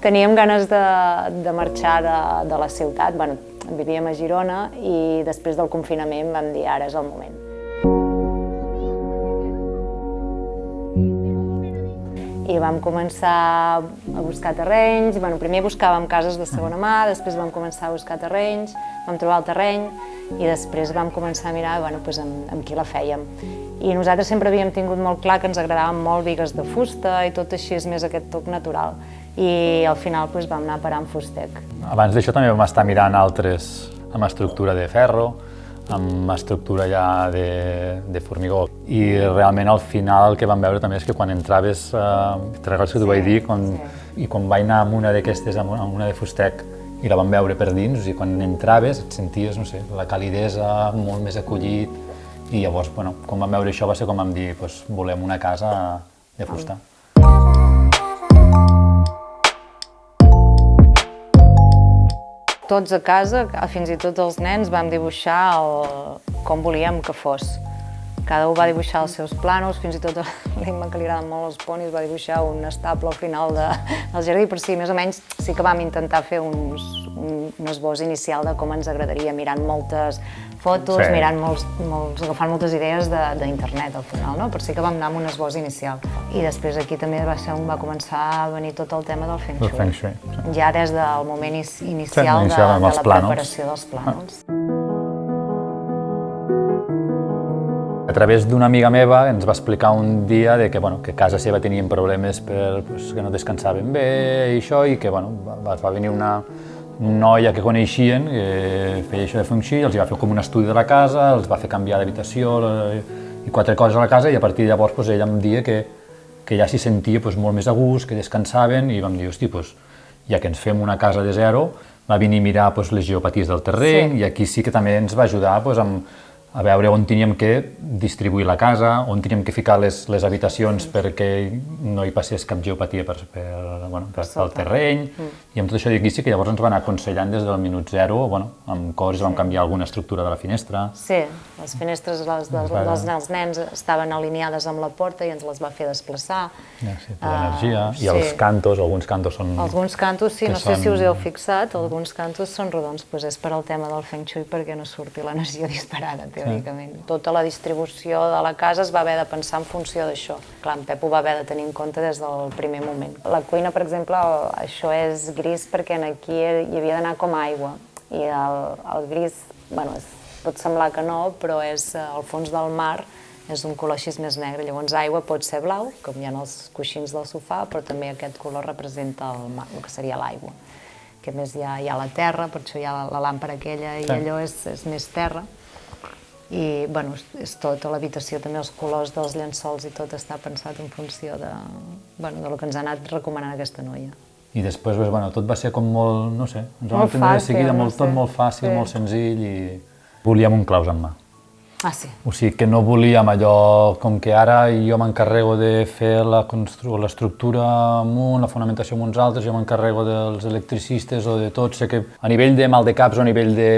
Teníem ganes de marxar de la ciutat. Bueno, vivíem a Girona i després del confinament vam dir ara és el moment. I vam començar a buscar terrenys. Bueno, primer buscàvem cases de segona mà, després vam començar a buscar terrenys, vam trobar el terreny i després vam començar a mirar amb qui la fèiem. I nosaltres sempre havíem tingut molt clar que ens agradaven molt bigues de fusta i tot així és més aquest toc natural. I al final vam anar a parar amb Fustec. Abans d'això també vam estar mirant altres amb estructura de ferro, amb estructura ja de formigó. I realment al final el que vam veure també és que quan entraves, te'n recordes que t'ho vaig dir, i quan vaig anar amb una d'aquestes, amb una de Fustec, i la vam veure per dins, i quan entraves et senties, no sé, la calidesa, molt més acollit, i llavors, quan vam veure això va ser com vam dir, volem una casa de fusta. Tots a casa, fins i tot els nens, vam dibuixar com volíem que fos. Cada un va dibuixar els seus plànols, fins i tot a l'Imma, que li agraden molt els ponis, va dibuixar un estable al final del jardí, però sí, més o menys sí que vam intentar fer un esbós inicial de com ens agradaria, mirant moltes fotos, agafant moltes idees d'internet al final, no? Però sí que vam anar amb un esbós inicial. I després aquí també va començar a venir tot el tema del Feng Shui. Ja des del moment inicial de la preparació dels plànols. A través d'una amiga meva ens va explicar un dia que a casa seva tenien problemes que no descansaven bé i això, i que va venir una noia que coneixien que feia això de Feng Shui, els va fer com un estudi de la casa, els va fer canviar d'habitació i 4 coses a la casa, i a partir de llavors ella em deia que ja s'hi sentia molt més a gust, que descansaven, i vam dir, hosti, ja que ens fem una casa de zero, va venir a mirar les geopaties del terreny, i aquí sí que també ens va ajudar a veure on teníem que distribuir la casa, on teníem que ficar les habitacions perquè no hi passés cap geopatia pel terreny, i amb tot això d'aquí sí que llavors ens van anar aconsellant des del minut zero, amb coses, vam canviar alguna estructura de la finestra. Sí, les finestres dels nens estaven alineades amb la porta i ens les va fer desplaçar. Sí, per l'energia, i els cantos, alguns cantos són... Alguns cantos, sí, no sé si us heu fixat, alguns cantos són rodons, és per al tema del Feng Shui perquè no surti l'energia disparada, teòricament. Tota la distribució de la casa es va haver de pensar en funció d'això. Clar, en Pep ho va haver de tenir en compte des del primer moment. La cuina, per exemple, això és gris perquè aquí hi havia d'anar com a aigua. I el gris, pot semblar que no, però és al fons del mar, és un color així més negre. Llavors aigua pot ser blau, com hi ha els coixins del sofà, però també aquest color representa el que seria l'aigua. Que a més hi ha la terra, per això hi ha la làmpara aquella i allò és més terra. I és tota l'habitació, també els colors dels llençols i tot està pensat en funció del que ens ha anat recomanant aquesta noia. I després tot va ser com molt, no sé, ens vam entendre de seguida, tot molt fàcil, molt senzill, i volíem un claus en mà. Ah, sí. O sigui que no volíem allò, com que ara jo m'encarrego de fer l'estructura amb un, la fonamentació amb uns altres, jo m'encarrego dels electricistes o de tot, sé que a nivell de mal de caps o a nivell de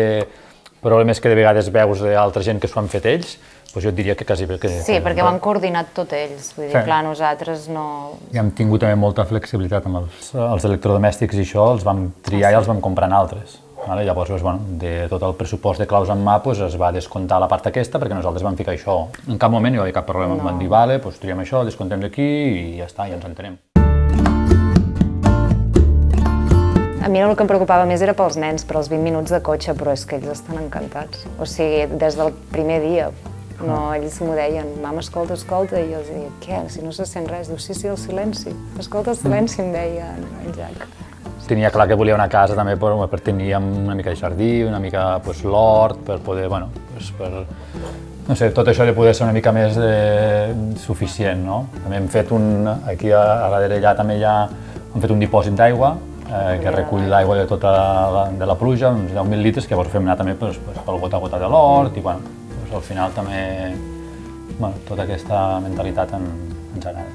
problemes que de vegades veus d'altra gent que s'ho han fet ells, jo et diria que quasi bé que... Sí, perquè ho han coordinat tot ells, vull dir, clar, nosaltres no... I hem tingut també molta flexibilitat amb els electrodomèstics i això, els vam triar i els vam comprar en altres. Llavors, de tot el pressupost de claus en mà es va descomptar la part aquesta perquè nosaltres vam ficar això. En cap moment no hi havia cap problema, em van dir, vale, triem això, descomptem d'aquí i ja està, ja ens entenem. A mi el que em preocupava més era pels nens, per els 20 minuts de cotxe, però és que ells estan encantats. O sigui, des del primer dia, ells m'ho deien, mama, escolta, i jo els deia, què, si no se sent res? Diu, sí, el silenci. Escolta el silenci, em deia en Jack. Tenia clar que volia una casa també per tenir una mica de jardí, una mica l'hort, per poder, no sé, tot això de poder ser una mica més suficient, no? També hem fet aquí a darrere allà també hem fet un dipòsit d'aigua, que recull l'aigua de tota la pluja, uns 10.000 litres, que llavors fem anar també pel gota a gota de l'hort, i al final també tota aquesta mentalitat ens agrada.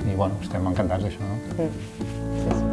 I estem encantats d'això, no? Sí.